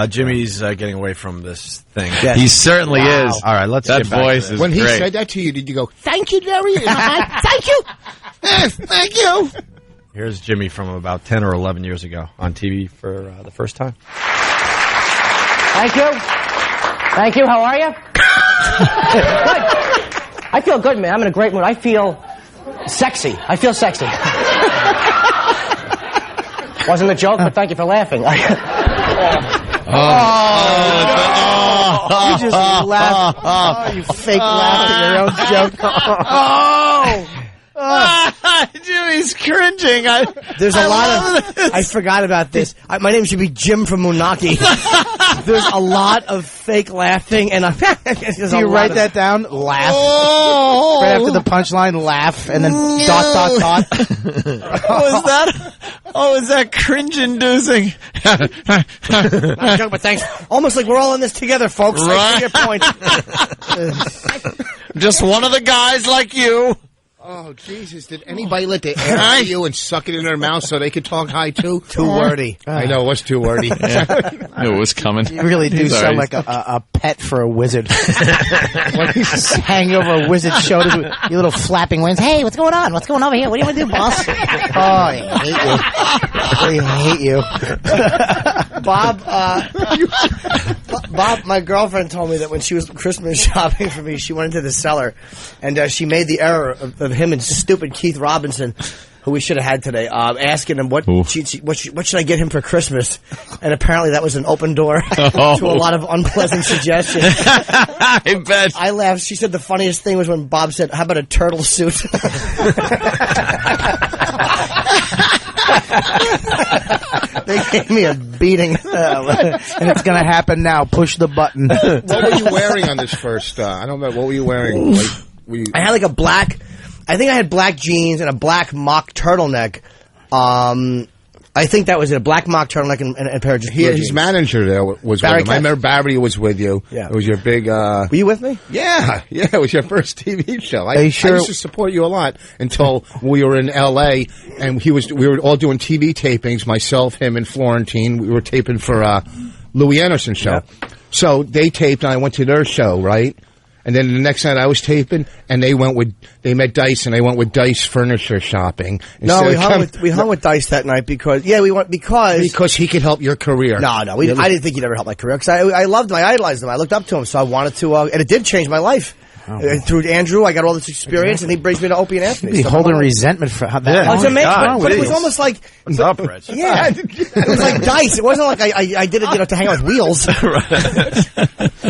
Jimmy's getting away from this thing. Yes. He certainly is. All right, let's that get back voice to is When he great. said that to you, did you go, thank you, Jerry? Thank you. Thank you. Here's Jimmy from about 10 or 11 years ago on TV for the first time. Thank you. Thank you. How are you? Good. I feel good, man. I'm in a great mood. I feel sexy. I feel sexy. Wasn't a joke, but thank you for laughing. You just laughed. Oh, you fake laughed at your own joke. Jimmy's cringing. There's a lot of... I forgot about this. My name should be Jim from Moonaki. There's a lot of fake laughing, and do you write that down? Laugh. Right after the punchline, laugh, and then ... What was that? Oh, is that cringe-inducing? Not a joke, but thanks. Almost like we're all in this together, folks. Right. I see your point. Just one of the guys like you. Oh, Jesus. Did anybody let the air out of you and suck it in their mouth so they could talk high, too? Too wordy. I know, it was too wordy. I knew it was coming. You really do sound like a pet for a wizard. Just hanging over a wizard's shoulders with your little flapping wings. Hey, what's going on? What's going over here? What do you want to do, boss? Oh, I hate you. Bob, my girlfriend told me that when she was Christmas shopping for me, she went into the cellar and she made the error of him and stupid Keith Robinson, who we should have had today, asking him what should I get him for Christmas, and apparently that was an open door to a lot of unpleasant suggestions. I bet. I laughed. She said the funniest thing was when Bob said, "How about a turtle suit?" They gave me a beating, and it's going to happen now. Push the button. What were you wearing on this first? I don't know. What were you wearing? I had like a black. I think I had black jeans and a black mock turtleneck. I think that was it, a black mock turtleneck and a pair of jeans. His manager there was Barry with him. I remember Barry was with you. Yeah. It was your big... Were you with me? Yeah, it was your first TV show. I used to support you a lot until we were in L.A. and we were all doing TV tapings, myself, him, and Florentine. We were taping for Louis Anderson's show. Yeah. So they taped and I went to their show, right? And then the next night I was taping, and they met Dice, and they went with Dice furniture shopping. No, we hung with Dice that night because he could help your career. No, I didn't think he'd ever help my career because I loved him, I idolized him, I looked up to him, so I wanted to, and it did change my life. Through Andrew, I got all this experience, and he brings me to Opie and Anthony. He's holding resentment for that. Yeah. It was amazing, but it was almost like... What's up, Rich? Yeah. It was like Dice. It wasn't like I did it, to hang out with wheels.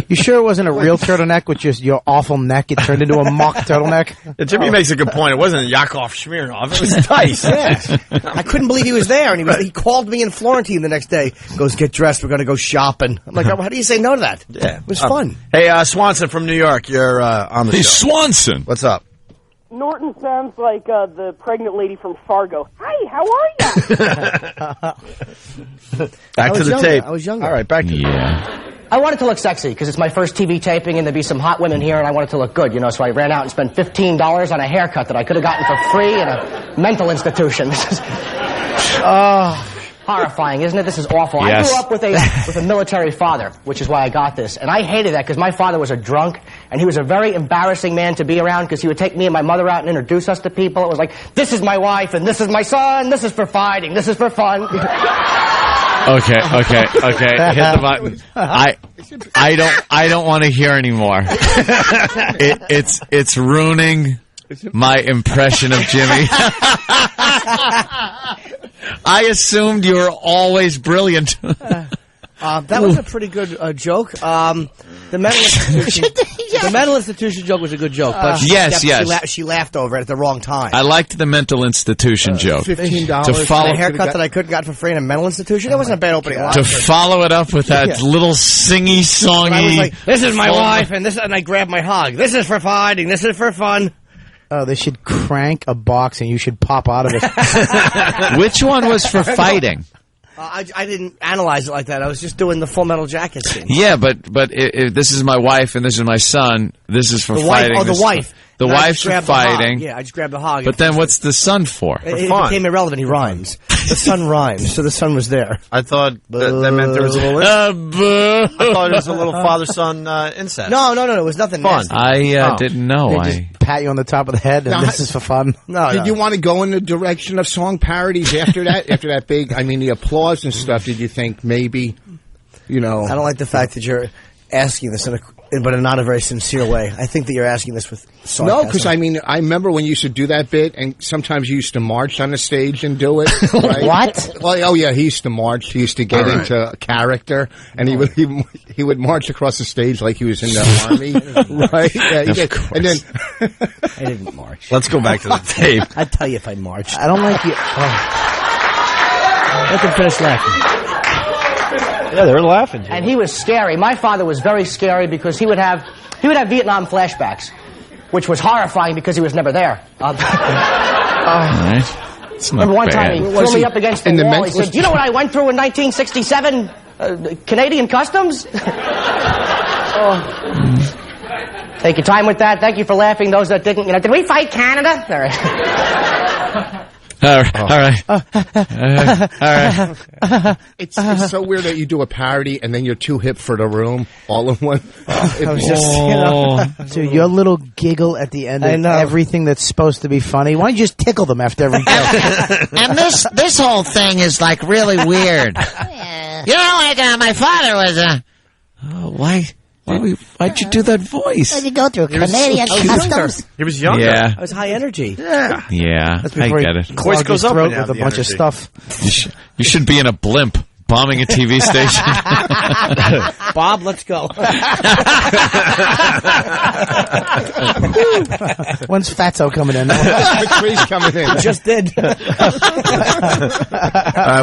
You sure it wasn't a real turtleneck with just your awful neck? It turned into a mock turtleneck? Yeah, Jimmy makes a good point. It wasn't Yakov Smirnoff. It was Dice. Yeah. I couldn't believe he was there, and he called me in Florentine the next day. Goes, get dressed. We're going to go shopping. I'm like, how do you say no to that? Yeah. It was fun. Hey, Swanson from New York. You're on the show. Swanson. What's up? Norton sounds like the pregnant lady from Fargo. Hi, how are you? Back to the tape. I was younger. All right, back to I wanted to look sexy because it's my first TV taping and there'd be some hot women here and I wanted to look good, so I ran out and spent $15 on a haircut that I could have gotten for free in a mental institution. This is horrifying, isn't it? This is awful. Yes. I grew up with a military father, which is why I got this. And I hated that because my father was a drunk and he was a very embarrassing man to be around because he would take me and my mother out and introduce us to people. It was like, this is my wife and this is my son, this is for fighting, this is for fun. Okay. Hit the button. I don't want to hear anymore. It's ruining my impression of Jimmy. I assumed you were always brilliant. That was a pretty good joke. The mental institution joke was a good joke, but she laughed over it at the wrong time. I liked the mental institution joke. $15 to follow a haircut that I couldn't got for free in a mental institution. That wasn't a bad opening line. To follow it up with that little singy songy. I was like, "This is my wife," and I grabbed my hog. This is for fighting. This is for fun. Oh, they should crank a box and you should pop out of it. Which one was for fighting? I didn't analyze it like that. I was just doing the Full Metal Jacket scene. Yeah, but if this is my wife and this is my son, this is for fighting. The wife. The wives are fighting. Yeah, I just grabbed the hog. But then what's the son for? It became irrelevant. He rhymes. The son rhymes, so the son was there. I thought that meant there was a little. I thought it was a little father-son incest. No. It was nothing fun. I didn't know. They just pat you on the top of the head, and this is for fun. Did you want to go in the direction of song parodies after that? After that big, the applause and stuff, did you think maybe, I don't like the fact that you're asking this but in not a very sincere way. I think that you're asking this with sarcasm. No, because I remember when you used to do that bit, and sometimes you used to march on the stage and do it. Right? What? Well, he used to march. He used to get into character, and he would march across the stage like he was in the army, right? Yeah, he did. And then I didn't march. Let's go back to the tape. I'd tell you if I marched. I don't like you. Let them finish laughing. Yeah, they're laughing. And he was scary. My father was very scary because he would have Vietnam flashbacks, which was horrifying because he was never there. Remember one time he threw me up against the wall. He said, "Do you know what I went through in 1967? Canadian Customs?" Take your time with that. Thank you for laughing. Those that didn't, did we fight Canada? All right. All right. it's so weird that you do a parody and then you're too hip for the room all in one. Dude, your little giggle at the end of everything that's supposed to be funny. Why don't you just tickle them after every joke? And this whole thing is like really weird. My father was Why'd you do that voice? Why'd you go through Canadian Customs? He was younger. Yeah. I was high energy. Yeah, I get it. Voice goes up with a bunch of stuff. You should be in a blimp bombing a TV station. Bob, let's go. When's Fatso coming in? McCree's coming in. Just did.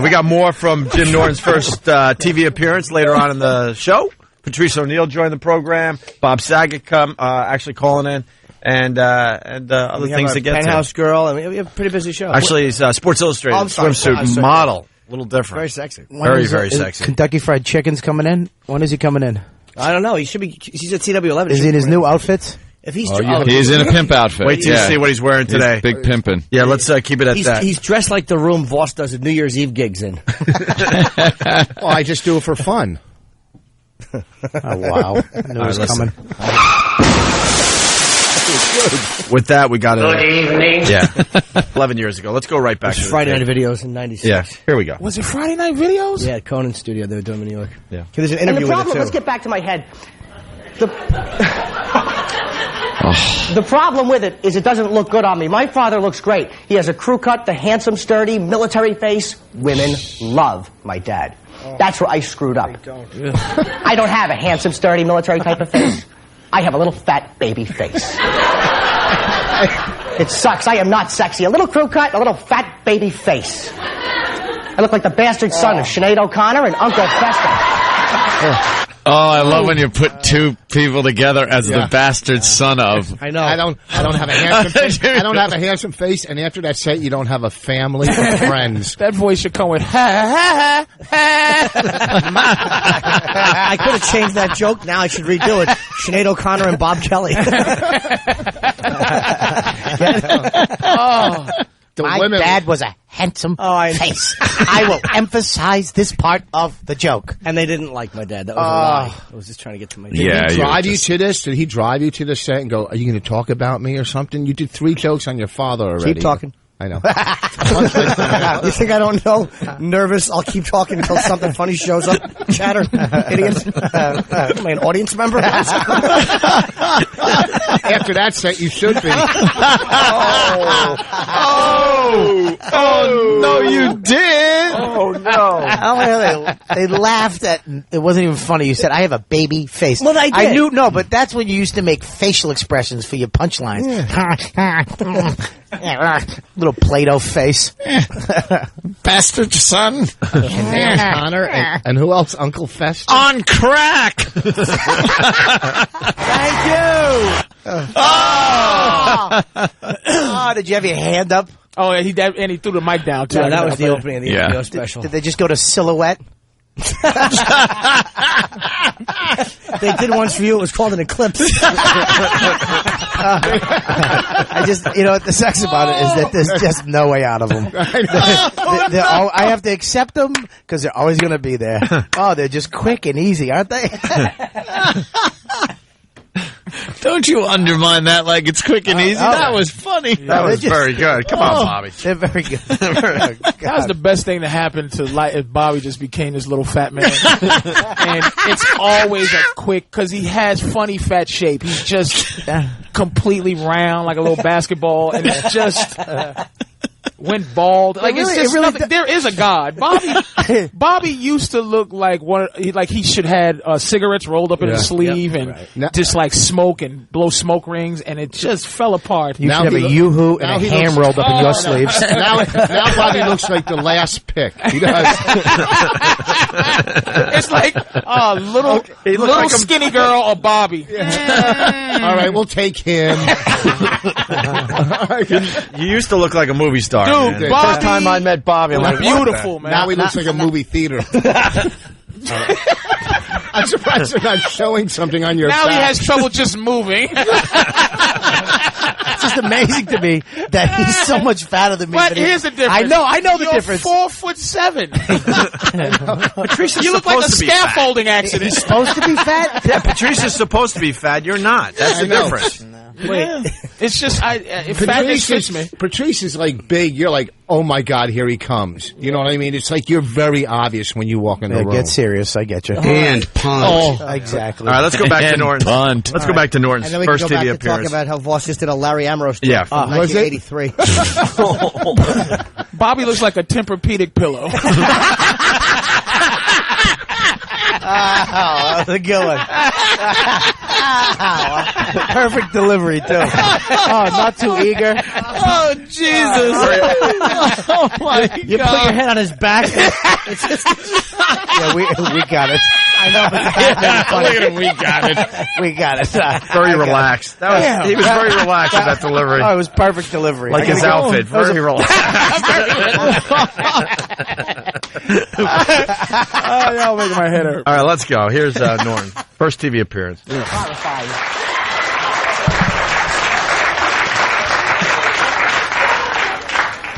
We got more from Jim Norton's first TV appearance later on in the show. Patrice O'Neill joined the program. Bob Saget actually calling in, and other things to get to. Penthouse Girl. We have a pretty busy show. Actually, he's Sports Illustrated swimsuit model. A little different. Very sexy. Very sexy. Kentucky Fried Chicken's coming in. When is he coming in? I don't know. He should be. He's at CW11. Is he in his new outfit? If he's he's in a pimp outfit. Wait till you see what he's wearing today. He's big pimping. Yeah, let's keep it at that. He's dressed like the room Voss does at New Year's Eve gigs in. Well, I just do it for fun. Oh, wow. I knew it was coming. With that, we got it. Good evening. Yeah. 11 years ago. Let's go right back to Friday Night Videos in 96. Yeah, here we go. Was it Friday Night Videos? Yeah, Conan's studio. They were doing in New York. Yeah. Okay, there's an interview with it, too. Let's get back to my head. The problem with it is it doesn't look good on me. My father looks great. He has a crew cut, the handsome, sturdy, military face. Women love my dad. That's where I screwed up. I don't have a handsome, sturdy, military type of face. I have a little fat baby face. It sucks. I am not sexy. A little crew cut, a little fat baby face. I look like the bastard son of Sinead O'Connor and Uncle Fester. Oh, I love when you put two people together as the bastard son of. I know. I don't have a handsome face. I don't have a handsome face, and after that set, you don't have a family or friends. That voice should come with ha ha ha. I could have changed that joke. Now I should redo it. Sinead O'Connor and Bob Kelly. My dad was a handsome face. I will emphasize this part of the joke. And they didn't like my dad. That was a lie. I was just trying to get to my dad. Yeah, Did he drive you to this? Did he drive you to the set and go, are you going to talk about me or something? You did 3 jokes on your father already. Keep talking. I know. You think I don't know? Nervous. I'll keep talking until something funny shows up. Chatter. Idiots. Am I an audience member? After that set, you should be. No, you did. Oh, no. They laughed at. It wasn't even funny. You said, I have a baby face. Well, I did. I knew, no, but that's when you used to make facial expressions for your punchlines. Little Play-Doh face. Bastard son. Connor and who else? Uncle Fester? On crack. Thank you. Oh, did you have your hand up? Oh, and he threw the mic down, too. No, that was the opening of the Yeah. HBO special. Did they just go to silhouette? They did once for you. It was called an eclipse. I just, what the sex about it is that there's just no way out of them. I have to accept them because they're always going to be there. Oh, they're just quick and easy, aren't they? Don't you undermine that like it's quick and easy. That was funny. That was very good. Come on, Bobby. They're very good. That was the best thing to happen to if Bobby just became this little fat man. And it's always a quick, because he has funny fat shape. He's just completely round like a little basketball, and it's just went bald. Like it's just nothing. There is a God. Bobby used to look like he should had cigarettes rolled up in his sleeve and just like smoke and blow smoke rings, and it just fell apart. You should have a yoo-hoo and a ham rolled up in your sleeves. Now Bobby looks like the last pick. He does. It's like a little like skinny girl or Bobby. All right, we'll take him. You used to look like a movie star. Dude, man. Bobby, First time I met Bobby, I'm like, beautiful, man. Now he looks like a movie theater. I'm surprised they're not showing something on your Now back. he has trouble just moving. It's just amazing to me that he's so much fatter than me. But here's the difference. I know the difference. 4'7". Patricia's You look like a supposed to be scaffolding accident. He's supposed to be fat? Yeah, Patricia's supposed to be fat. You're not. That's the difference. Wait, it's just fatness fits me. Patrice is like big. You're like, oh my God, here he comes. You know what I mean? It's like you're very obvious when you walk in the room. Get serious. I get you. And punt. Oh, exactly. All right, let's go back to Norton. Punt. Let's go back to Norton's And then we first can go TV back to talk appearance. about how Voss just did a Larry Ambrose story Yeah. from Was it? 1983. Bobby looks like a Tempur-Pedic pillow. That's a good one. Perfect delivery, too. Oh, not too eager. Oh, Jesus. Oh, my God. You put your head on his back. Yeah, we got it. I know, but Look at him. We got it. We got it. Very relaxed. He was very relaxed with that delivery. Oh, it was perfect delivery. Like his outfit. Very relaxed. Y'all making my head hurt. All right, let's go. Here's Norton. First TV appearance.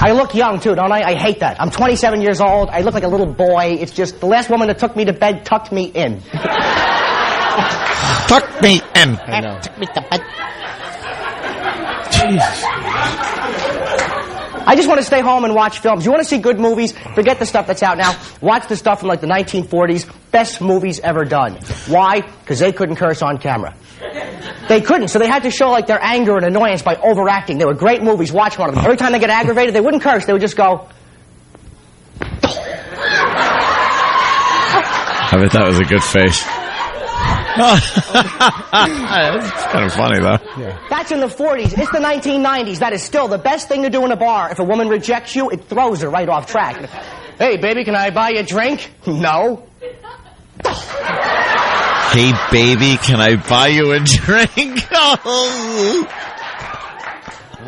I look young, too, don't I? I hate that. I'm 27 years old. I look like a little boy. It's just the last woman that took me to bed tucked me in. Tuck me in. I know. Took me to bed. Jesus. I just want to stay home and watch films. You want to see good movies? Forget the stuff that's out now. Watch the stuff from like the 1940s. Best movies ever done. Why? Because they couldn't curse on camera. They couldn't, so they had to show like their anger and annoyance by overacting. They were great movies. Watch one of them. Every time they get aggravated, they wouldn't curse. They would just go. I bet that was a good face. It's kind of funny, though. Yeah. That's in the 40s. It's the 1990s. That is still the best thing to do in a bar. If a woman rejects you, it throws her right off track. Hey, baby, can I buy you a drink? No. Hey, baby, can I buy you a drink? Oh.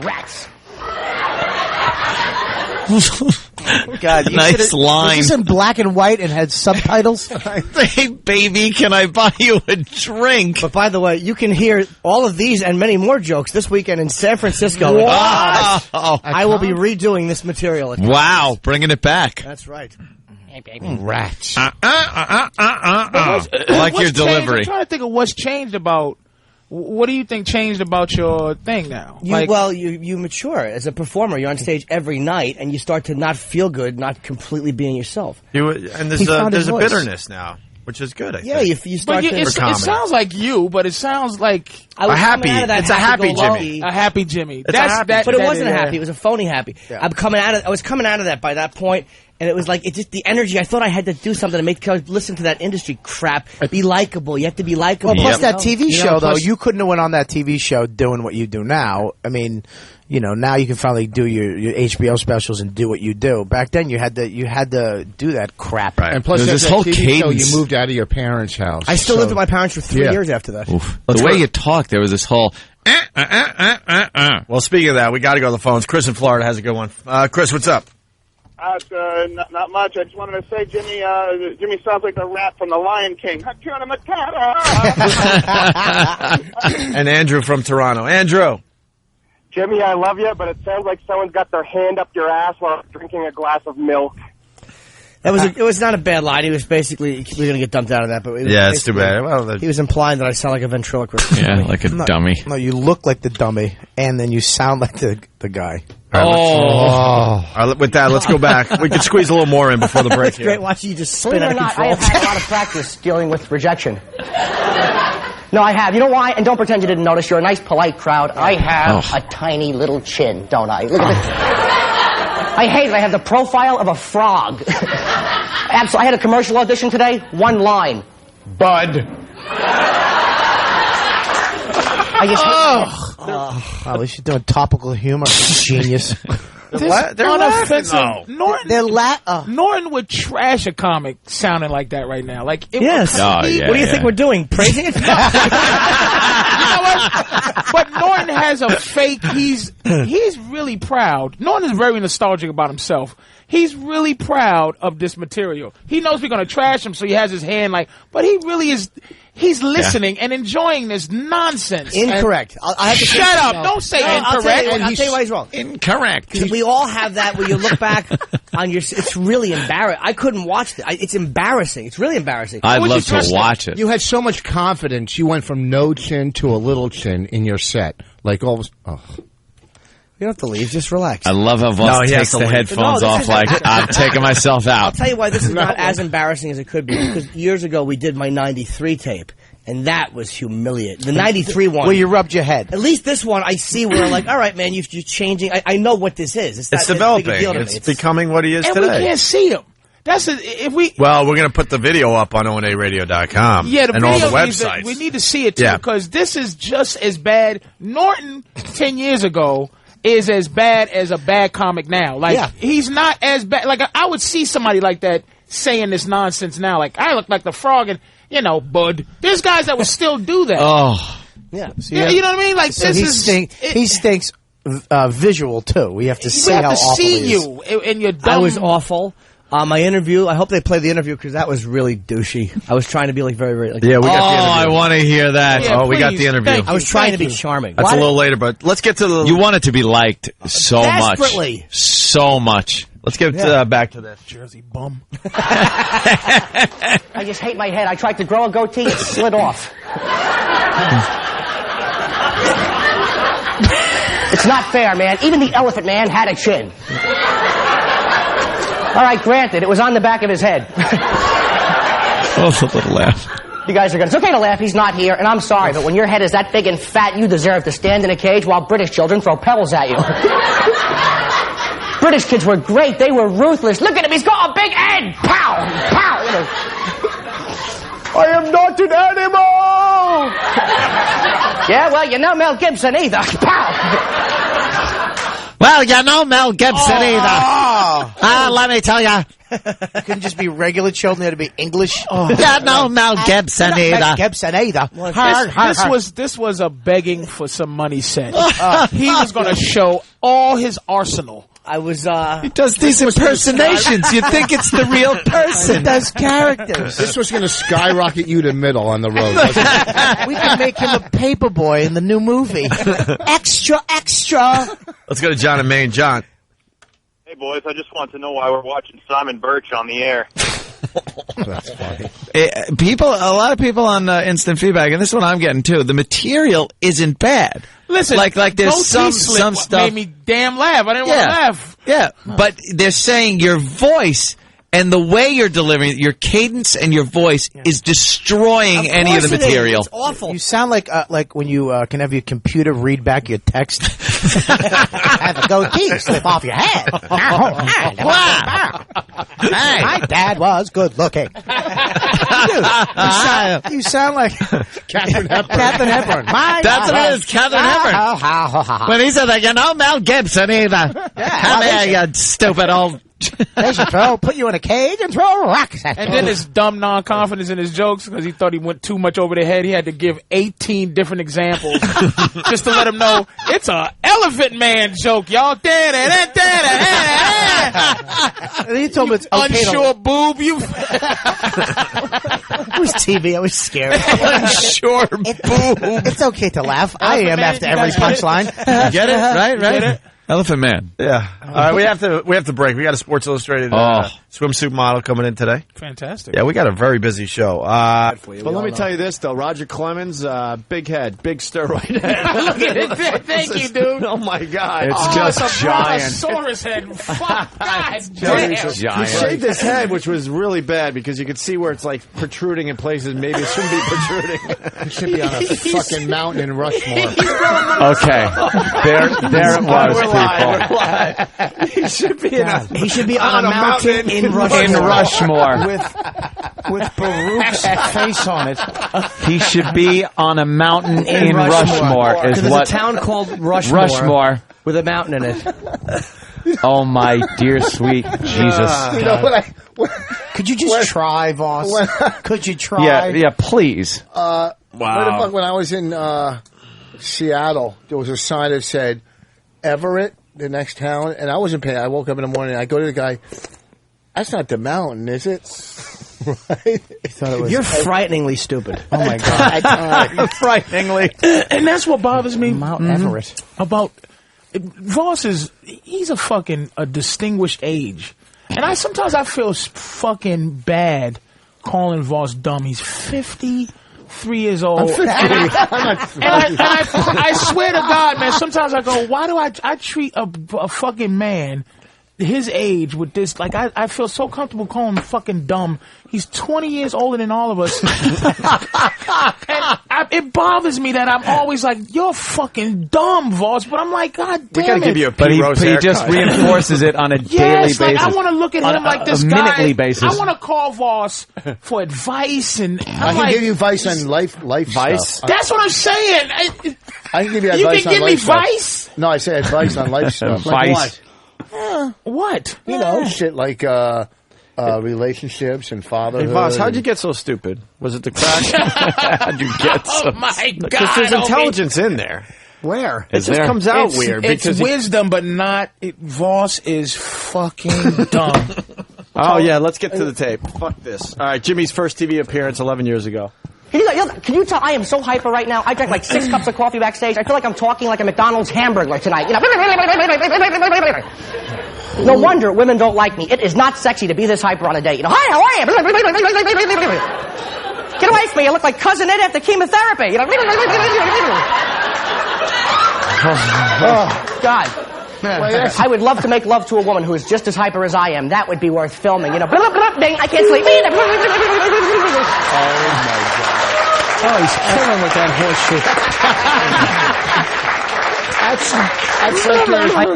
Rats. God, nice line. Was this in black and white and had subtitles? Hey, baby, can I buy you a drink? But by the way, you can hear all of these and many more jokes this weekend in San Francisco. Wow. I will be redoing this material. Wow, bringing it back. That's right. Hey, baby. Rats. I like your delivery. I'm trying to think of what's changed about. What do you think changed about your thing now? You mature as a performer. You're on stage every night, and you start to not feel good, not completely being yourself. And there's a bitterness now, which is good. I think. You start to. It sounds like you, but it sounds like I happy. It's a happy Jimmy. A happy Jimmy. It's a happy Jimmy. But it wasn't happy. It was a phony happy. Yeah. I was coming out of that by that point. And it was like, it's just the energy. I thought I had to do something to make, listen to that industry crap. Be likable. You have to be likable. Well, plus that TV show, though, you couldn't have went on that TV show doing what you do now. I mean, now you can finally do your HBO specials and do what you do. Back then, you had to do that crap. Right. And plus, this that whole TV show, cadence. you moved out of your parents' house. I still lived with my parents for 3 years after that. The way you talk, there was this whole. Well, speaking of that, we got to go to the phones. Chris in Florida has a good one. Chris, what's up? Not much. I just wanted to say, Jimmy sounds like the rat from The Lion King. Hakuna Matata. And Andrew from Toronto. Andrew. Jimmy, I love you, but it sounds like someone's got their hand up your ass while drinking a glass of milk. It was not a bad line. He was basically, we're going to get dumped out of that, but yeah, it's too bad. Well, he was implying that I sound like a ventriloquist. Yeah, like a dummy. No, you look like the dummy, and then you sound like the guy. All right, with that, let's go back. We can squeeze a little more in before the break. It's great watching you just spin Believe it out or of not, control. I have had a lot of practice dealing with rejection. No, I have. You know why? And don't pretend you didn't notice. You're a nice, polite crowd. I have a tiny little chin, don't I? Look at this. I hate it. I have the profile of a frog. Absolutely. I had a commercial audition today. One line. Bud. I just at least you're doing topical humor. Genius. They're unoffensive. No. Norton would trash a comic sounding like that right now. Like, yes. Oh, What do you think we're doing? Praising it? You know what? But Norton has a fake. He's really proud. Norton is very nostalgic about himself. He's really proud of this material. He knows we're going to trash him, so he has his hand but he really is. He's listening and enjoying this nonsense. Incorrect. I have to Shut up! Don't say incorrect. I'll tell you why he's wrong. Incorrect. Because we all have that where you look back on your. It's really embarrassing. I couldn't watch it. It's embarrassing. It's really embarrassing. I'd love to watch it. You had so much confidence. You went from no chin to a little chin in your set. Like all of a You don't have to leave. Just relax. I love how Voss takes the headphones off like I'm taking myself out. I'll tell you why this is not as embarrassing as it could be. Because years ago we did my 93 tape. And that was humiliating. The 93 one. Where you rubbed your head. At least this one I see where like, all right, man, you're changing. I know what this is. It's developing. It's becoming what he is and today. And we can't see him. Well, we're going to put the video up on onaradio.com. Yeah, and all the websites. We need to see it too, because this is just as bad. Norton 10 years ago is as bad as a bad comic now. Like he's not as bad. Like I would see somebody like that saying this nonsense now. Like I look like the frog, and Bud. There's guys that would still do that. Oh, yeah. You know what I mean? Like so he stinks visual too. We have to see how awful he is. We have to see you and your dumb. I was awful. My interview, I hope they play the interview because that was really douchey. I was trying to be like very, very like. Yeah, we got the interview. I want to hear that. Yeah, we got the interview. I was trying to be charming. That's a little later, but let's get to the. You want it to be liked so desperately. much, so much. Let's get back to this. Jersey bum. I just hate my head. I tried to grow a goatee, it slid off. It's not fair, man. Even the Elephant Man had a chin. All right, granted, it was on the back of his head. Oh, a little laugh. You guys are good. It's okay to laugh. He's not here, and I'm sorry, but when your head is that big and fat, you deserve to stand in a cage while British children throw pebbles at you. British kids were great. They were ruthless. Look at him. He's got a big head. Pow! Pow! I am not an animal! Yeah, well, Mel Gibson either. Pow! Well, Mel Gibson either. Let me tell you. You couldn't just be regular children. They had to be English. Mel Gibson either. Mel Gibson either. This was a begging for some money set. He was going to show all his arsenal. I was, He does these impersonations. You think it's the real person. He does characters. This was going to skyrocket you to middle on the road. We could make him a paper boy in the new movie. Extra, extra. Let's go to John in Maine. John. Hey, boys, I just want to know why we're watching Simon Birch on the air. That's funny. A lot of people on instant feedback, and this is what I'm getting too. The material isn't bad. Listen, like there's some stuff made me damn laugh. I didn't want to laugh. Yeah, but they're saying your voice and the way you're delivering it, your cadence and your voice is destroying any of the material. It's awful. You sound like when you can have your computer read back your text. Have a goatee slip off your head. Wow. Hey. My dad was good looking. You sound like Catherine Hepburn. Catherine Hepburn. That's what it is, Catherine Hepburn. When he said that, Mel Gibson either. You stupid old. They should put you in a cage and throw rocks at you. And then his dumb non-confidence in his jokes because he thought he went too much over the head. He had to give 18 different examples just to let him know it's a Elephant Man joke, y'all. You told me it's okay unsure boob. You. It was TV. I was scared. Unsure boob. It's okay to laugh. I am after every punchline. Get it? Right? Get it? Elephant Man. Yeah. All right, we have to break. We got a Sports Illustrated swimsuit model coming in today. Fantastic. Yeah, we got a very busy show. But let me tell you this, though. Roger Clemens, big head, big steroid head. Look at it. Thank you, dude. Oh, my God. It's just a giant. Brontosaurus head. Fuck, God damn. He shaved his head, which was really bad because you could see where it's like protruding in places maybe it shouldn't be protruding. He should be on a fucking mountain in Rushmore. Okay. There it was. He should be He should be on a mountain in Rushmore. In Rushmore. With Baruch's face on it. He should be on a mountain in Rushmore. Is There's what a town called Rushmore with a mountain in it. Oh my dear sweet Jesus! You know what? Could you just try, Voss? Could you try? Yeah, please. Wow. When I was in Seattle, there was a sign that said Everett, the next town, and I wasn't paying. I woke up in the morning, and I go to the guy. That's not the mountain, is it? Right? You're frighteningly stupid. Oh my God! Frighteningly. And that's what bothers me. Mount Everett. About Voss he's a distinguished age, and sometimes I feel fucking bad calling Voss dumb. He's 53 years old. I'm 50. I swear to God, man, sometimes I go, why do I treat a fucking man his age with this? Like, I feel so comfortable calling him fucking dumb. He's 20 years older than all of us. And it bothers me that I'm always like, you're fucking dumb, Voss. But I'm like, God damn it. We gotta give you a But he haircut. just reinforces it on a daily basis. Like, I want to look at him like this a guy. minutely basis. I want to call Voss for advice, and I can give you advice on life Vice? stuff. That's what I'm saying. I can give you You advice can give on me life stuff. vice? No, I say advice on life stuff. Like Vice. What? You know, shit like relationships and fatherhood. Hey, Voss, how'd you get so stupid? Was it the crack? How'd you get so Oh, my God. Because there's intelligence in there. Where? It just comes out weird. It's wisdom, but not. Voss is fucking dumb. Oh, yeah, let's get to the tape. Fuck this. All right, Jimmy's first TV appearance 11 years ago. Can you tell I am so hyper right now? I drank like 6 cups of coffee backstage. I feel like I'm talking like a McDonald's hamburger tonight. No wonder women don't like me. It is not sexy to be this hyper on a date. Hi, how are you? Get away from me. I look like Cousin Ed after chemotherapy. Oh, God. I would love to make love to a woman who is just as hyper as I am. That would be worth filming. Ding, I can't sleep. Oh, he's killing with that horseshit.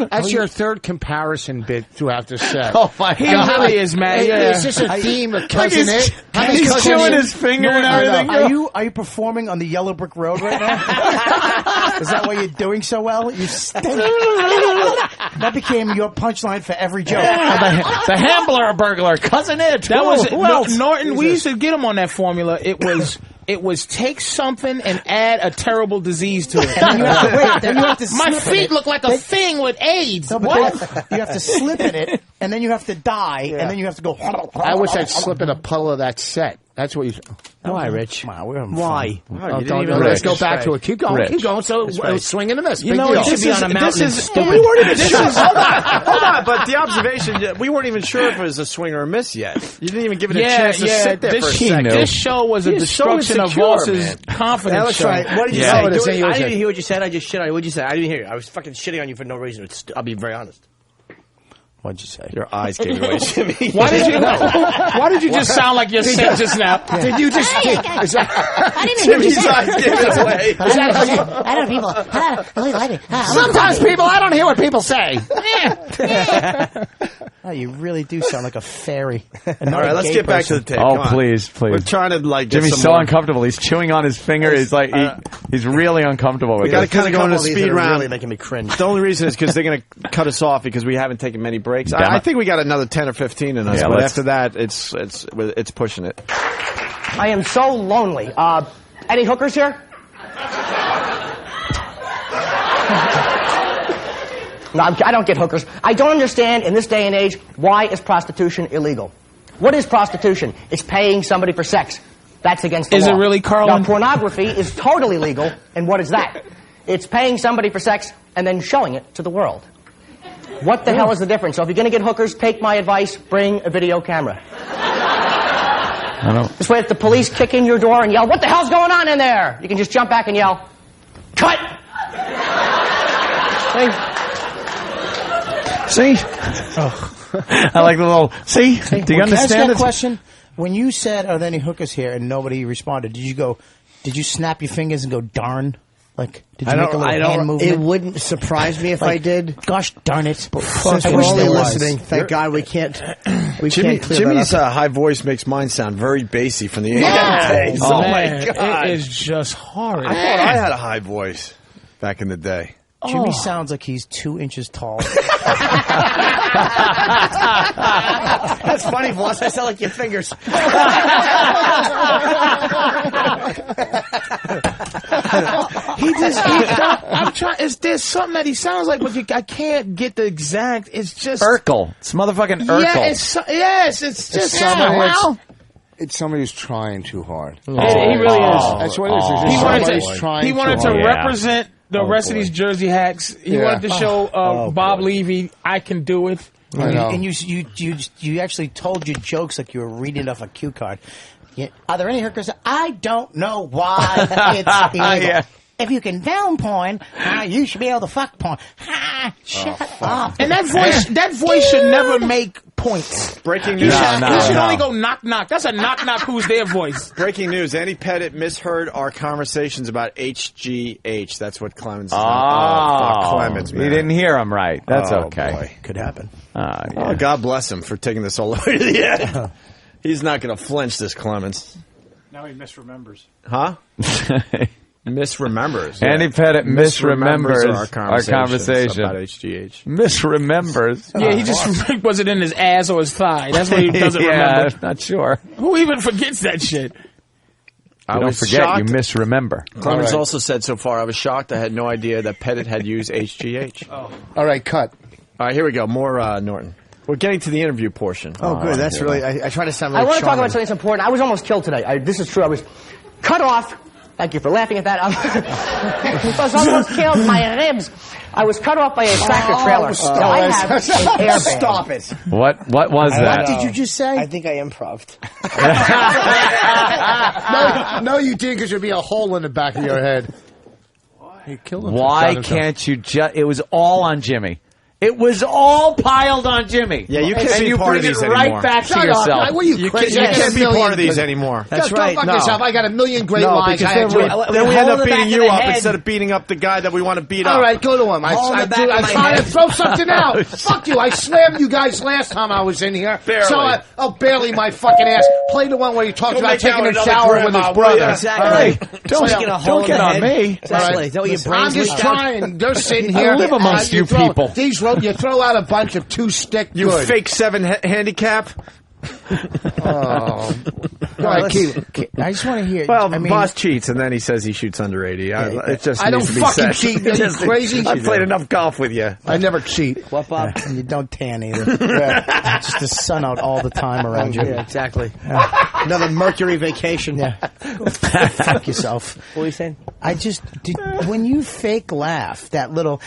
That's your third comparison bit throughout the set. Oh my He God! really is, man. Yeah. Is this a theme of Cousin It? He's chewing his finger and everything. Are you performing on the Yellow Brick Road right now? Is that why you're doing so well? You stink. That became your punchline for every joke. The Hambler burglar, Cousin It. That was Who else? Norton. We used to get him on that formula. It was take something and add a terrible disease to it. Then you have to My slip in feet it. look like a thing with AIDS. No, but What? then you have to slip in it, and then you have to die, and then you have to go. I wish I'd slip in a puddle of that set. That's what you. Why, Rich? Wow, we're having Why? Let's go back to it. Keep going. Rich. Keep going. So it was swinging and a miss. You Big know, deal. you should be on a mountain. We weren't even sure. Hold on. But the observation, we weren't even sure if it was a swing or a miss yet. You didn't even give it a chance to sit there for a second. This show was a He's so destruction of insecure, Voss's man. confidence. Let's show. try it. What did you Yeah. say? Oh, it is. I Say yours, didn't Ed. hear what you said. I just shit on you. What did you say? I didn't hear you. I was fucking shitting on you for no reason. I'll be very honest. What'd you say? Your eyes gave it away, Jimmy. Why did you just sound like you're sick just now? Did you just? I didn't hear what you Jimmy's said. eyes gave it away. I don't know, people. Sometimes people, I don't hear what people say. Oh, you really do sound like a fairy. All right, let's get back to the tape. Oh, Come on. please. We're trying to get Jimmy's some so more. uncomfortable. He's chewing on his finger. He's like he's really uncomfortable with We got to it. kind of go into These speed that are round. really making me cringe. The only reason is because they're going to cut us off because we haven't taken many breaks. Damn I it. think we got another 10 or 15 in us, Yeah, but let's- after that, it's pushing it. I am so lonely. Any hookers here? No, I don't get hookers. I don't understand in this day and age why is prostitution illegal. What is prostitution? It's paying somebody for sex. That's against the law. Is it really, Carl? Now, pornography is totally legal, and what is that? It's paying somebody for sex and then showing it to the world. What the hell is the difference? So if you're going to get hookers, take my advice, bring a video camera. I don't. This way if the police kick in your door and yell, what the hell's going on in there? You can just jump back and yell, cut! See? I like the little, see? Do you Can I ask understand you a it? question? When you said, are there any hookers here, and nobody responded, did you snap your fingers and go, darn? Like, did you make a little hand movement? It wouldn't surprise me if I did. Gosh darn it. Since we're only listening, thank God we can't clear Jimmy's that up. high voice makes mine sound very bassy from the 80s. Yeah. Oh, Man, my God. it is just horrid. I thought I had a high voice back in the day. Jimmy sounds like he's 2 inches tall. That's funny, boss. I sound like your fingers. I'm trying. There's something that he sounds like, but I can't get the exact. It's just Urkel. It's motherfucking Urkel. Yeah, it's just It's somebody who's trying too hard. He really is. That's what it is. He wanted to represent the rest of these Jersey hacks. He wanted to show Bob Levy, I can do it. And you actually told your jokes like you were reading off a cue card. Are there any hookers? I don't know why it's illegal. If you can down porn, you should be able to fuck porn. Shut up. And that voice should never make points. Breaking news. He should only go knock knock. That's a knock knock. Who's their voice? Breaking news. Andy Pettit misheard our conversations about HGH. That's what Clemens. Clemens. You didn't hear him right. That's okay. Boy. Could happen. Oh, God bless him for taking this all the way to the end. He's not going to flinch, this Clemens. Now he misremembers. Huh? Misremembers. Andy Pettit misremembers our conversation about HGH. Misremembers. Yeah, he just was it in his ass or his thigh. That's what he doesn't remember. Not sure. Who even forgets that shit? You don't forget, you misremember. Clemens also said so far, I was shocked. I had no idea that Pettit had used HGH. All right, cut. All right, here we go. More Norton. We're getting to the interview portion. Oh, good. That's really. I try to sound really I want to talk charming. about something that's important. I was almost killed today. This is true. I was cut off. Thank you for laughing at that. I was almost killed. My ribs. I was cut off by a tractor trailer. Now, I have an airbag. Stop it. What was that? What did you just say? I think I improv'd. No, you did, because there'd be a hole in the back of your head. You killed him. Why can't you just... It was all on Jimmy. It was all piled on Jimmy. Yeah, you can't and be you part of bring these it anymore. right back to Shut yourself. up. What are you crazy? You can't be part of these anymore. That's right. Go fuck No. yourself. I got a million great lines. Because then we end up beating you up instead of beating up the guy that we want to beat up. All right, go to him. I tried to throw something out. Fuck you. I slammed you guys last time I was in here. Barely. So barely my fucking ass. Play the one where he talks Go about make taking out a another shower with grandma, his brother. will Exactly. Don't get on me. Exactly. Is that what your brains I'm just leaked out? trying. They're sitting here. I live amongst you people. You throw out a bunch of two-stick You good. fake 7 handicap. Oh. Go ahead, keep. I just want to hear. Well, I mean, boss cheats, and then he says he shoots under 80. It just I don't needs to be fucking said. cheat. Are you crazy? I've played enough golf with you. I never cheat. What, Bob? and you don't tan either. Just the sun out all the time around you. Yeah, exactly. Another Mercury vacation. Yeah. Fuck yourself. What are you saying? When you fake laugh, that little,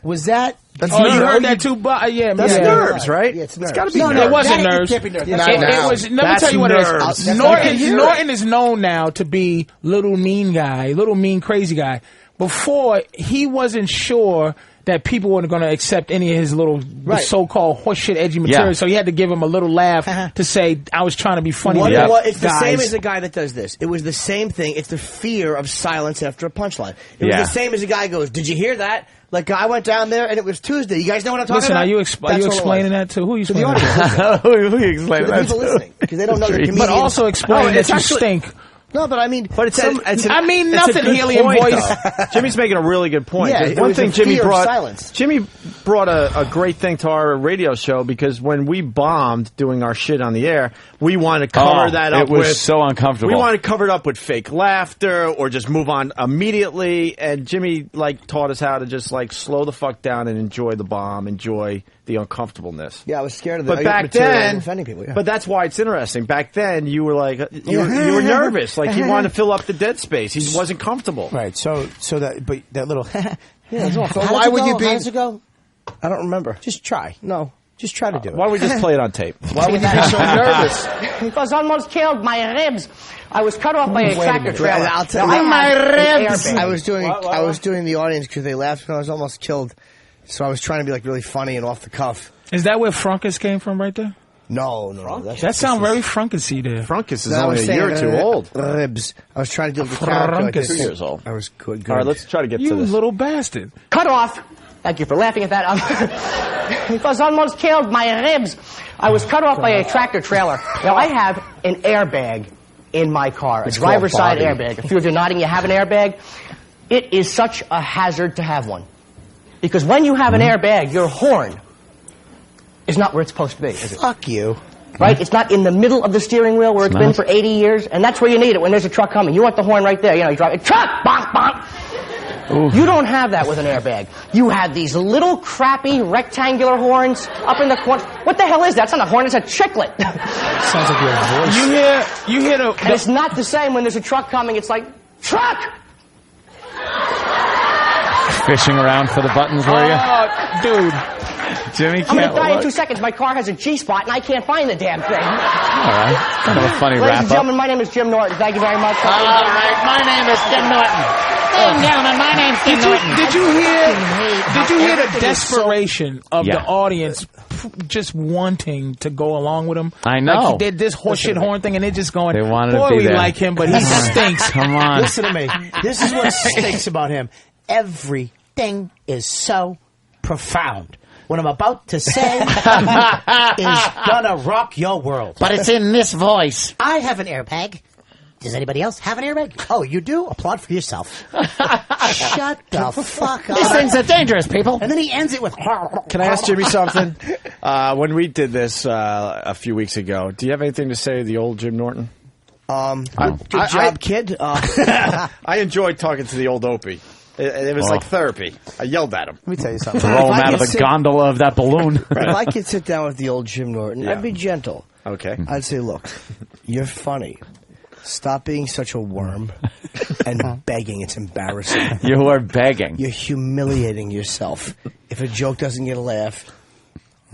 was that? You heard that too? Yeah, That's nerves, right? Yeah, it's It's got to be No, nerves. it wasn't That nerves. can't be nerves. It now. was. Let me That's tell you what it nerves. is. Norton is known now to be little mean guy, little mean crazy guy. Before, he wasn't sure that people weren't going to accept any of his little so-called horseshit edgy material, so he had to give him a little laugh to say, I was trying to be funny. It's the guys. same as a guy that does this. It was the same thing. It's the fear of silence after a punchline. It was the same as a guy goes, did you hear that? Like, I went down there and it was Tuesday. You guys know what I'm talking Listen, about? are you explaining that to? Who are you To the explaining audience. Who are you explaining To the that people to? listening. Because they don't know the comedian. But also explain that you stink. No, but I mean, nothing good helium point, voice. though. Jimmy's making a really good point. Yeah, There's it one was thing a fear of silence. Jimmy brought a great thing to our radio show because when we bombed doing our shit on the air, we wanted to cover that up. It was with, so uncomfortable. We wanted to cover it up with fake laughter or just move on immediately. And Jimmy taught us how to just slow the fuck down and enjoy the bomb, enjoy the uncomfortableness. Yeah, I was scared of But the back material then, offending people. Yeah. but that's why it's interesting. Back then, you were you were nervous, you wanted to fill up the dead space. He wasn't comfortable. Right. So that little. Why would you be? How does it go? I don't remember. Just try. No. Just try to do it. Why don't we just play it on tape? Why would you be so nervous? It was almost killed. My ribs. I was cut off by a tractor trailer. I'll tell you. My ribs. I was doing the audience because they laughed when I was almost killed. So I was trying to be really funny and off the cuff. Is that where Frunkus came from right there? No. That sounds very Frunkusy there. Frunkus is only a year or two old. Ribs. I was trying to do the character. Frunkus. 2 years old. I was good. All right, let's try to get to You this. little bastard. Cut off. Thank you for laughing at that. It was almost killed. My ribs. I was cut off by a tractor trailer. Now, I have an airbag in my car, a driver's side airbag. A few of you nodding, you have an airbag. It is such a hazard to have one. Because when you have an airbag, your horn is not where it's supposed to be, is it? Fuck you. Right? It's not in the middle of the steering wheel where it's been for 80 years, and that's where you need it when there's a truck coming. You want the horn right there. You drive a truck, bonk, bonk. Ooh. You don't have that with an airbag. You have these little crappy rectangular horns up in the corner. What the hell is that? It's not a horn, it's a chiclet. Sounds like your voice. You hear the... And it's not the same when there's a truck coming. It's like, truck! Fishing around for the buttons, were you? Oh, dude. Jimmy I'm going can't to die in look. 2 seconds. My car has a G-spot, and I can't find the damn thing. All right. Kind of a funny Ladies and wrap-up. gentlemen, my name is Jim Norton. Thank you very much. All right, my name is Jim Norton. Ladies and gentlemen, my name's Jim Norton. Did you hear the desperation of the audience just wanting to go along with him? I know. Like he did this horseshit horn thing, and they're just going, They wanted boy, to be we there. like him, but he stinks. Come on. Listen to me. This is what stinks about him. Everything is so profound. What I'm about to say is gonna rock your world. But it's in this voice. I have an airbag. Does anybody else have an airbag? Oh, you do? Applaud for yourself. Shut the fuck up. These things are dangerous, people. And then he ends it with... Can I ask Jimmy something? When we did this a few weeks ago, do you have anything to say to the old Jim Norton? Good job, kid. I enjoyed talking to the old Opie. It was like therapy. I yelled at him. Let me tell you something. Throw him out of the gondola of that balloon. If I could sit down with the old Jim Norton, I'd be gentle. Okay. I'd say, look, you're funny. Stop being such a worm and begging. It's embarrassing. You are begging. You're humiliating yourself. If a joke doesn't get a laugh,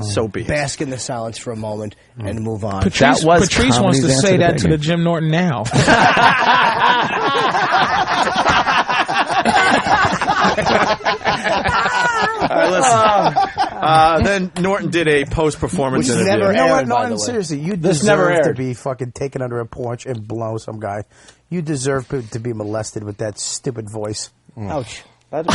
so be it. Bask in the silence for a moment and move on. Patrice wants to say that to the Jim Norton now. All right, listen. Then Norton did a post-performance Which interview. never You know what? aired, by the No, way. seriously, you This never deserve to aired. be fucking taken under a porch and blow some guy. You deserve to be molested with that stupid voice. Ouch. That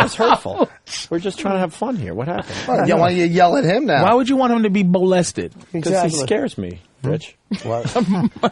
was hurtful. We're just trying to have fun here. What happened? Why don't you yell at him now? Why would you want him to be molested? Because he scares me, Rich. What?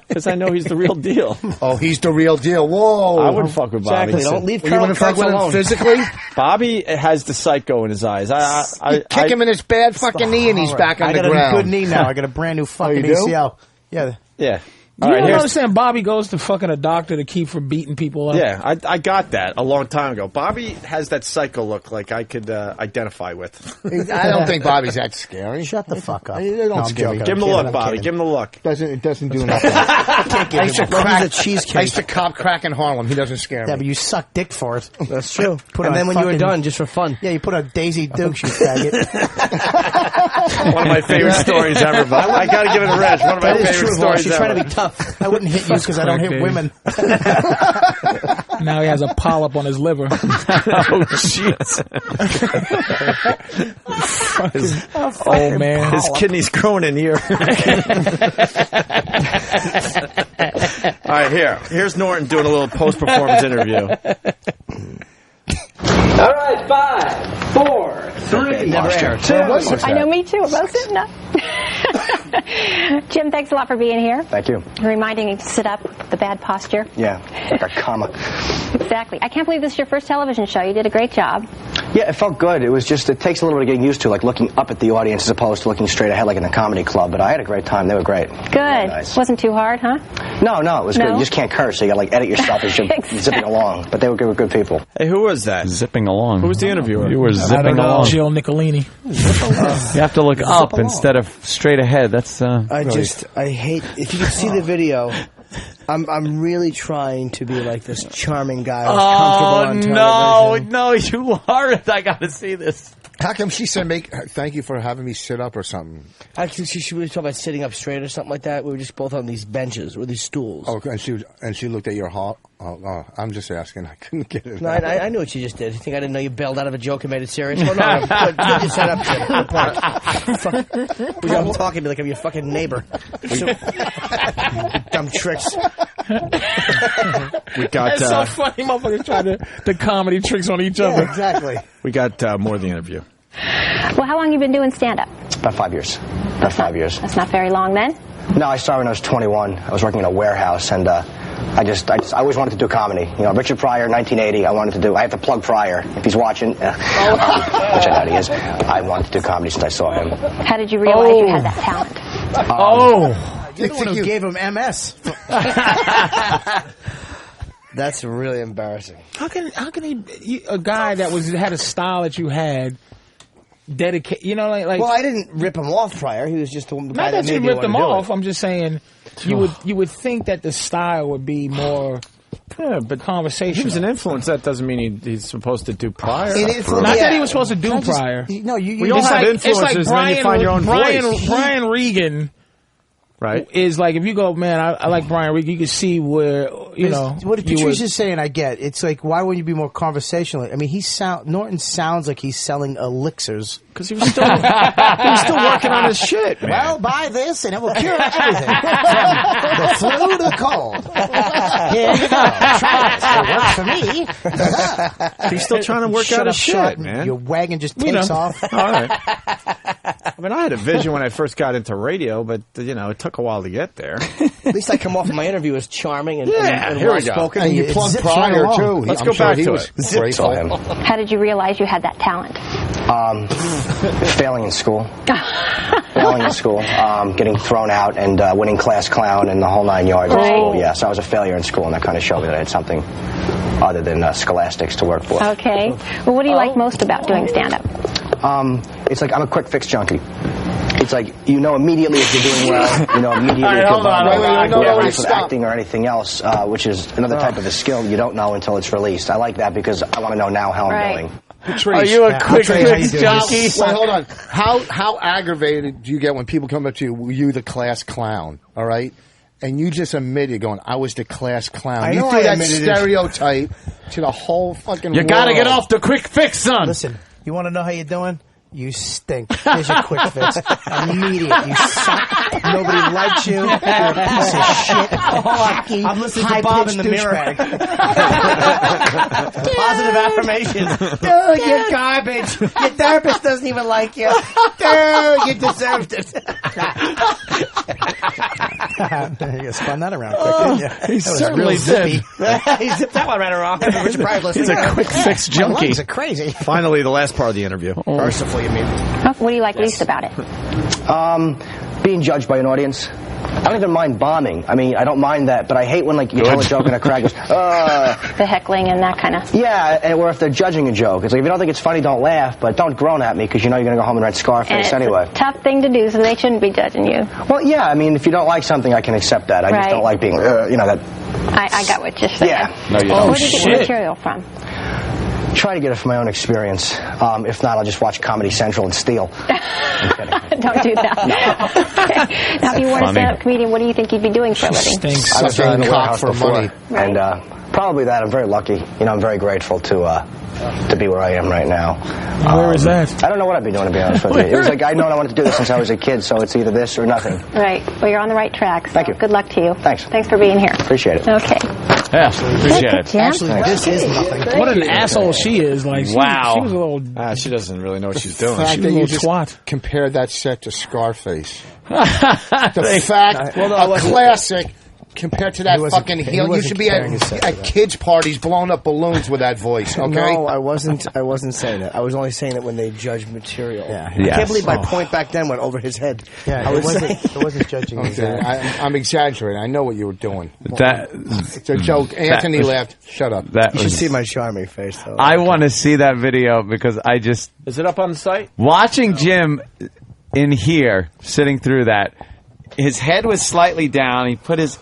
Because I know he's the real deal. Oh, he's the real deal. Whoa. I wouldn't fuck with Bobby. Exactly. Don't leave You Carl want to fuck with him alone. physically? Bobby has the psycho in his eyes. I Kick him in his bad fucking knee and he's back on I the got ground. a good knee now. I got a brand new fucking you do? ACL. Yeah. Yeah. You All right, don't here's- understand Bobby goes to fucking a doctor to keep from beating people up. Yeah, I got that a long time ago. Bobby has that psycho look like I could identify with. I don't think Bobby's that scary. Shut the fuck up. Don't No, I'm scare me. joking. Give him the I'm look, kidding, Bobby. I'm Give him the look. It doesn't do nothing. I used to crack cheesecake. I used to cop crack in Harlem. He doesn't scare Yeah, me. but you suck dick for it. That's true. Put And on then when you were fucking- done, just for fun. Yeah, you put on Daisy Dukes, you faggot. One of my favorite stories ever. But I got to give it a Reg. One of my That is favorite true, stories She's ever. trying to be tough. I wouldn't hit you because I don't hit crack, women. Now he has a polyp on his liver. Oh, jeez. Oh, man. His kidney's growing in here. All right, here's Norton doing a little post-performance interview. All right, 5, 4, 3, Never aired. 2. What was I that? know, me too. Was it? No. Jim, thanks a lot for being here. Thank you. Reminding me to sit up, the bad posture. Yeah, like a comma. Exactly. I can't believe this is your first television show. You did a great job. Yeah, it felt good. It was just, it takes a little bit of getting used to, like looking up at the audience as opposed to looking straight ahead like in a comedy club. But I had a great time. They were great. Good. Nice. Wasn't too hard, huh? No, it was good. You just can't curse, so you got to like edit yourself as you're zipping along. But they were good people. Hey, who was that? Zipping along. Who was the interviewer? You were zipping along. Jill Nicolini. You have to look up instead of straight ahead. That's I hate, if you can see the video, I'm really trying to be like this charming guy who's comfortable on television. No, you aren't. I got to see this. How come she said, thank you for having me sit up or something? Actually, she was talking about sitting up straight or something like that. We were just both on these benches or these stools. Oh, and she looked at your heart. Oh, I'm just asking. I couldn't get it. No, I knew what you just did. You think I didn't know you bailed out of a joke and made it serious? Well, no, good you set up, Jim. Good point. I'm talking to me like I'm your fucking neighbor. Dumb tricks. We got. That's so funny, motherfuckers trying the comedy tricks on each other. Exactly. We got more of the interview. Well, how long have you been doing stand-up? About 5 years. About 5 years. That's not very long then. No, I started when I was 21. I was working in a warehouse, and I always wanted to do comedy. You know, Richard Pryor, 1980. I have to plug Pryor if he's watching, which I doubt he is. I wanted to do comedy since I saw him. How did you realize you had that talent? You're the one who gave him MS. That's really embarrassing. How can a guy that had a style that you had dedicate? You know, like. Well, I didn't rip him off prior. He was just the guy Not that that made you me ripped want him to do off. it. I'm just saying you would think that the style would be more. Yeah, but conversation. He was an influence. That doesn't mean he's supposed to do Pryor. Not that he was supposed to do Pryor. No, we all have influences, and then you find your own voice. Brian Regan. Right. Is like, if you go, man, I like Brian Regan, you can see where, what Patricia's saying, I get. It's like, why wouldn't you be more conversational? I mean, Norton sounds like he's selling elixirs. Because he was still working on his shit, man. Well, buy this and it will cure everything. The flu to the cold. Here you go. Try this. It works for me. He's still trying to work out his shit, man. Your wagon just takes off. All right. I mean, I had a vision when I first got into radio, but, it took a while to get there. At least I come off of my interview as charming and here we go. well-spoken. And you plugged Pryor, too. Let's go back to it. Grateful him. How did you realize you had that talent? Failing in school. Getting thrown out and winning class clown and the whole 9 yards in school. Yeah, so I was a failure in school, and that kind of showed me that I had something other than scholastics to work for. Okay. Well, what do you like most about doing stand-up? It's like I'm a quick fix junkie. It's like, immediately if you're doing well, immediately if you're bombing with acting or anything else, which is another type of a skill you don't know until it's released. I like that because I want to know now how I'm doing. Patrice, are you a quick fix jockey? Wait, hold on. How aggravated do you get when people come up to you, were you the class clown, all right? And you just admitted going, I was the class clown. You threw that stereotype to the whole fucking world. You gotta get off the quick fix, son. Listen, you want to know how you're doing? You stink. Here's your quick fix. Immediate. You suck. Nobody likes you. You're a piece of shit. I'm listening to Bob in the mirror. Positive affirmations. Dude, you're garbage. Your therapist doesn't even like you. Dude, you deserved it. You spun that around quick, didn't you? He certainly did. He zipped that one right around. He's a quick fix junkie. He's crazy. Finally, the last part of the interview. Mercifully, you mean. What do you like least about it? Being judged by an audience. I don't even mind bombing. I mean, I don't mind that, but I hate when, you tell a joke and a crowd goes, the heckling and that kind of... Yeah, or if they're judging a joke. It's like, if you don't think it's funny, don't laugh, but don't groan at me, because you know you're going to go home and write Scarface anyway. It's a tough thing to do, so they shouldn't be judging you. Well, yeah, I mean, if you don't like something, I can accept that. I just don't like being, that... I got what you're saying. Yeah. No, you don't. Where do you get your material from? Try to get it from my own experience. If not, I'll just watch Comedy Central and steal. Don't do that. No. Okay. Now, if you weren't a stand-up comedian, what do you think you'd be doing for a living? I was in the warehouse before, and probably that. I'm very lucky. I'm very grateful to be where I am right now. Where is that? I don't know what I'd be doing, to be honest with you. It was like I know I wanted to do this since I was a kid, so it's either this or nothing. Right. Well, you're on the right track. So Thank you. Good luck to you. Thanks. Thanks for being here. Appreciate it. Okay. Yeah, appreciate it. Actually, this is nothing. What an asshole she is. Like, she was a little. She doesn't really know what she's The doing. fact She's that a you little just twat. compared that set to Scarface. The fact, a classic, compared to that fucking heel. You should be at kids' parties blowing up balloons with that voice, okay? No, I wasn't saying that. I was only saying that when they judge material. I Yes. can't believe my point back then went over his head. Yeah, it wasn't judging his Okay, head. I'm exaggerating. I know what you were doing. It's a joke. Anthony laughed. Shut up. You should see my charming face, though. I want to see that video because I just... Is it up on the site? Watching Jim in here, sitting through that, his head was slightly down. He put his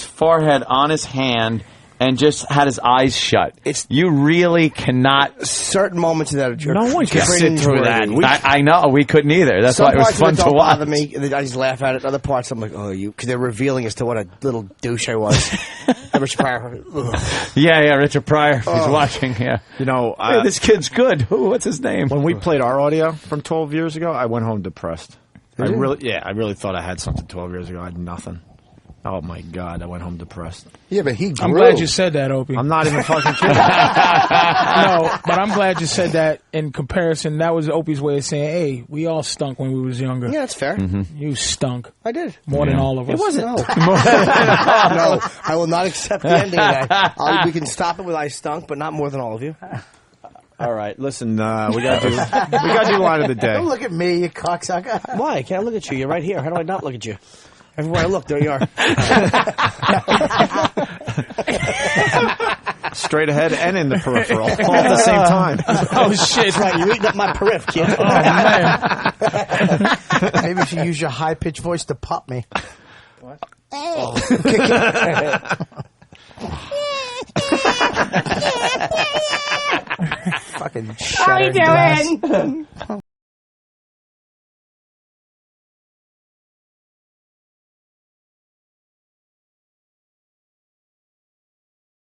forehead on his hand and just had his eyes shut. You really cannot... Certain moments of that are No one can sit through that. I know. We couldn't either. That's Some why it was parts fun of it to don't watch. bother me. I just laugh at it. Other parts, I'm like, because they're revealing as to what a little douche I was. Richard Pryor. Yeah, Richard Pryor. He's watching, yeah. You know, hey, this kid's good. Ooh, what's his name? When we played our audio from 12 years ago, I went home depressed. I really thought I had something 12 years ago. I had nothing. Oh my God, I went home depressed. Yeah, but he grew. I'm glad you said that, Opie. I'm not even fucking kidding. No, but I'm glad you said that in comparison. That was Opie's way of saying, hey, we all stunk when we was younger. Yeah, that's fair. You stunk. I did. More than all of us. It wasn't. No. No, I will not accept the ending of that. We can stop it with I stunk, but not more than all of you. All right, listen, we gotta do line of the day. Don't look at me, you cocksucker. Why? I can't look at you. You're right here. How do I not look at you? Everywhere I look, there you are. Straight ahead and in the peripheral, all at the same time. Oh shit! That's right. You're eating up my periph, kid. Oh man! Maybe if you use your high pitched voice to pop me. What? Fucking How are you doing?